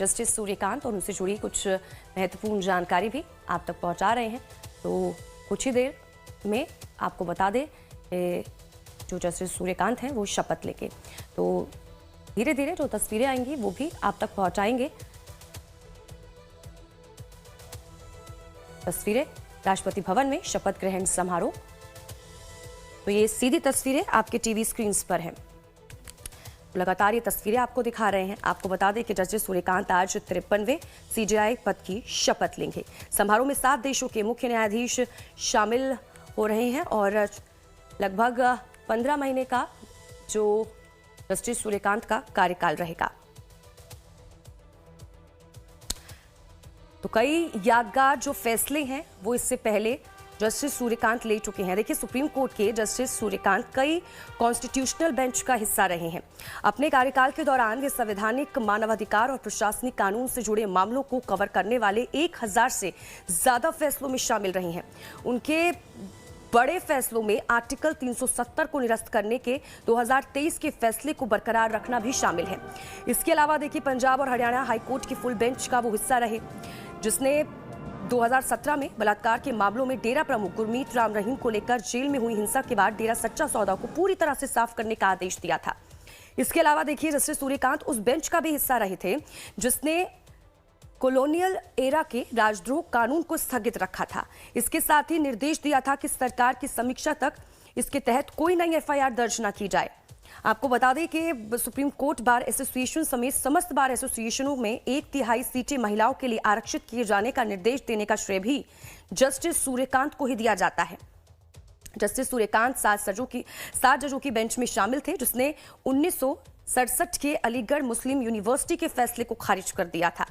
Justice Suryakant और उनसे जुड़ी कुछ महत्वपूर्ण जानकारी भी आप तक पहुंचा रहे हैं। तो कुछ ही देर में आपको बता दें जो जस्टिस सूर्यकांत हैं वो शपथ लेंगे, तो धीरे धीरे जो तस्वीरें आएंगी वो भी आप तक पहुंचाएंगे। तस्वीरें राष्ट्रपति भवन में शपथ ग्रहण समारोह, तो ये सीधी तस्वीरें आपके टीवी स्क्रीन पर हैं। लगातार ये तस्वीरें आपको दिखा रहे हैं। आपको बता दें कि जस्टिस सूर्यकांत आज 53वें सीजेआई पद की शपथ लेंगे। समारोह में 7 देशों के मुख्य न्यायाधीश शामिल हो रहे हैं और लगभग 15 महीने का जो जस्टिस सूर्यकांत का कार्यकाल रहेगा। तो कई यादगार जो फैसले हैं वो इससे पहले जस्टिस सूर्यकांत ले चुके हैं। देखिए, सुप्रीम कोर्ट के जस्टिस सूर्यकांत कई कॉन्स्टिट्यूशनल बेंच का हिस्सा रहे हैं। अपने कार्यकाल के दौरान वे संवैधानिक, मानवाधिकार और प्रशासनिक कानून से जुड़े मामलों को कवर करने वाले 1000 से ज्यादा फैसलों में शामिल रही हैं। उनके बड़े फैसलों में आर्टिकल 370 को निरस्त करने के 2023 के फैसले को बरकरार रखना भी शामिल है। इसके अलावा देखिए, पंजाब और हरियाणा हाईकोर्ट की फुल बेंच का वो हिस्सा रहे जिसने 2017 में बलात्कार के मामलों में डेरा प्रमुख गुरमीत राम रहीम को लेकर जेल में हुई हिंसा के बाद डेरा सच्चा सौदा को पूरी तरह से साफ करने का आदेश दिया था। इसके अलावा देखिए, जस्टिस सूर्यकांत उस बेंच का भी हिस्सा रहे थे जिसने कॉलोनियल एरा के राजद्रोह कानून को स्थगित रखा था। इसके साथ ही निर्देश दिया था कि सरकार की समीक्षा तक इसके तहत कोई नई एफआईआर दर्ज न की जाए। आपको बता दें कि सुप्रीम कोर्ट बार एसोसिएशन समेत समस्त बार एसोसिएशनों में 1/3 सीटें महिलाओं के लिए आरक्षित किए जाने का निर्देश देने का श्रेय भी जस्टिस सूर्यकांत को ही दिया जाता है। जस्टिस सूर्यकांत 7 जजों की बेंच में शामिल थे जिसने 1967 के अलीगढ़ मुस्लिम यूनिवर्सिटी के फैसले को खारिज कर दिया था।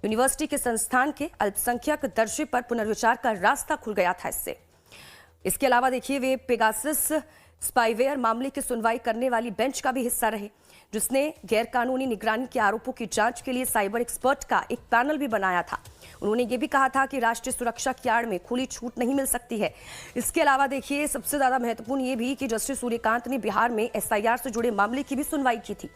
यूनिवर्सिटी के संस्थान के अल्पसंख्यक दर्जे पर पुनर्विचार का रास्ता खुल गया था इससे। इसके अलावा देखिए, वे पेगासस स्पाईवेयर मामले की सुनवाई करने वाली बेंच का भी हिस्सा रहे जिसने गैरकानूनी निगरानी के आरोपों की जांच के लिए साइबर एक्सपर्ट का एक पैनल भी बनाया था। उन्होंने ये भी कहा था कि राष्ट्रीय सुरक्षा की आड़ में खुली छूट नहीं मिल सकती है। इसके अलावा देखिए, सबसे ज्यादा महत्वपूर्ण ये भी कि जस्टिस सूर्यकांत ने बिहार में एसआईआर से जुड़े मामले की भी सुनवाई की थी।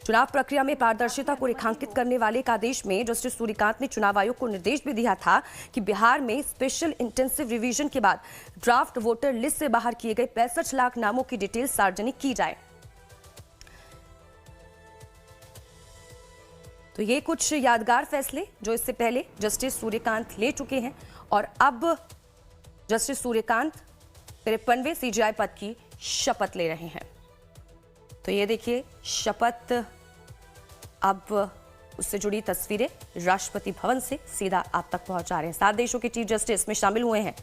चुनाव प्रक्रिया में पारदर्शिता को रेखांकित करने वाले एक आदेश में जस्टिस सूर्यकांत ने चुनाव आयोग को निर्देश भी दिया था कि बिहार में स्पेशल इंटेंसिव रिवीजन के बाद ड्राफ्ट वोटर लिस्ट से बाहर किए गए 65 लाख नामों की डिटेल सार्वजनिक की जाए। तो ये कुछ यादगार फैसले जो इससे पहले जस्टिस सूर्यकांत ले चुके हैं और अब जस्टिस सूर्यकांत 53वें सीजेआई पद की शपथ ले रहे हैं। तो ये देखिए, शपथ अब उससे जुड़ी तस्वीरें राष्ट्रपति भवन से सीधा आप तक पहुंचा रहे हैं। 7 देशों के चीफ जस्टिस में शामिल हुए हैं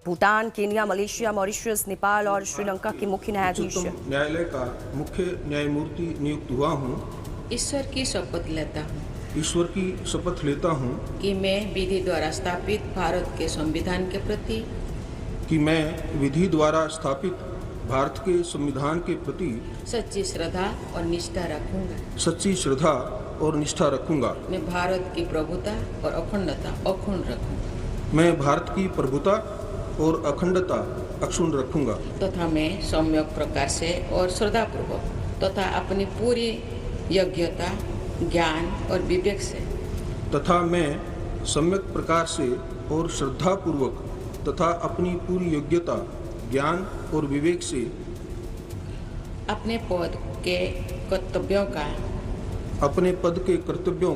Bhutan, Kenya, Malaysia, Mauritius, Nepal और श्रीलंका के मुख्य न्यायाधीश। न्यायालय का मुख्य न्यायमूर्ति नियुक्त हुआ हूँ। ईश्वर की शपथ लेता हूँ। ईश्वर की शपथ लेता हूँ कि मैं विधि द्वारा स्थापित भारत के संविधान के प्रति भारत के संविधान के प्रति सच्ची श्रद्धा और निष्ठा रखूंगा। सच्ची श्रद्धा और निष्ठा रखूंगा। मैं भारत की प्रभुता और अखंडता अक्षुण्ण रखूंगा। मैं भारत की प्रभुता और अखंडता अक्षुण्ण रखूंगा। तथा मैं सम्यक प्रकार से और श्रद्धापूर्वक तथा अपनी पूरी योग्यता, ज्ञान और विवेक से तथा मैं सम्यक प्रकार से और श्रद्धापूर्वक तथा अपनी पूरी योग्यता, ज्ञान और विवेक से अपने पद के कर्तव्यों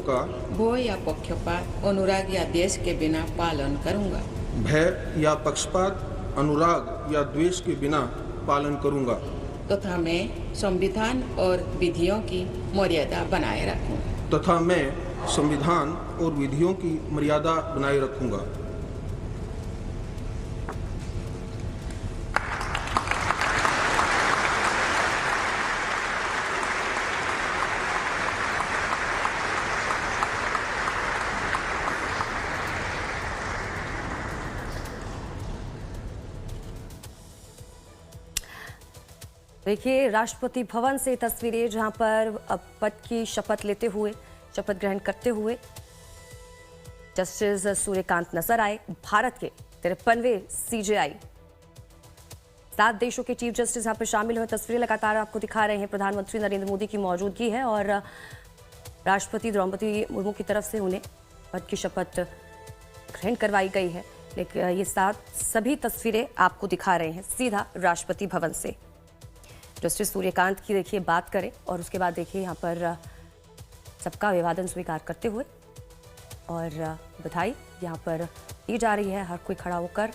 का भय या पक्षपात, अनुराग या द्वेष के बिना पालन करूंगा। भय या पक्षपात, अनुराग या द्वेष के बिना पालन करूंगा। तथा मैं संविधान और विधियों की मर्यादा बनाए रखूंगा। तथा मैं संविधान और विधियों की मर्यादा बनाए रखूंगा। देखिए, राष्ट्रपति भवन से तस्वीरें जहां पर अब पद की शपथ लेते हुए, शपथ ग्रहण करते हुए जस्टिस सूर्यकांत नजर आए। भारत के 53वें सीजेआई 7 देशों के चीफ जस्टिस यहाँ पर शामिल हुए। तस्वीरें लगातार आपको दिखा रहे हैं। प्रधानमंत्री नरेंद्र मोदी की मौजूदगी है और राष्ट्रपति द्रौपदी मुर्मू की तरफ से उन्हें पद की शपथ ग्रहण करवाई गई है। लेकिन ये सभी तस्वीरें आपको दिखा रहे हैं सीधा राष्ट्रपति भवन से। जस्टिस सूर्यकांत की देखिए बात करें और उसके बाद देखिए यहाँ पर सबका अभिवादन स्वीकार करते हुए और बधाई यहाँ पर दी जा रही है। हर कोई खड़ा होकर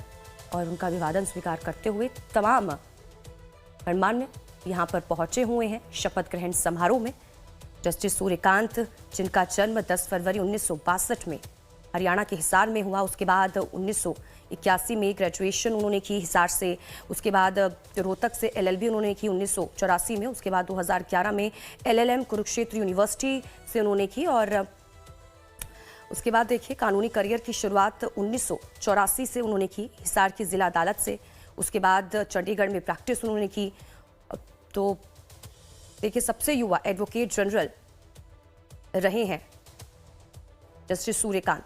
और उनका अभिवादन स्वीकार करते हुए तमाम गणमान्य यहाँ पर पहुंचे हुए हैं शपथ ग्रहण समारोह में। जस्टिस सूर्यकांत जिनका जन्म 10 फरवरी 1962 में हरियाणा के हिसार में हुआ, उसके बाद 1981 में ग्रेजुएशन उन्होंने की हिसार से, उसके बाद रोहतक से LLB उन्होंने की 1984 में, उसके बाद 2011 में LLM कुरुक्षेत्र यूनिवर्सिटी से उन्होंने की और उसके बाद देखिए कानूनी करियर की शुरुआत 1984 से उन्होंने की हिसार की जिला अदालत से। उसके बाद चंडीगढ़ में प्रैक्टिस उन्होंने की। तो देखिए सबसे युवा एडवोकेट जनरल रहे हैं जस्टिस सूर्यकांत।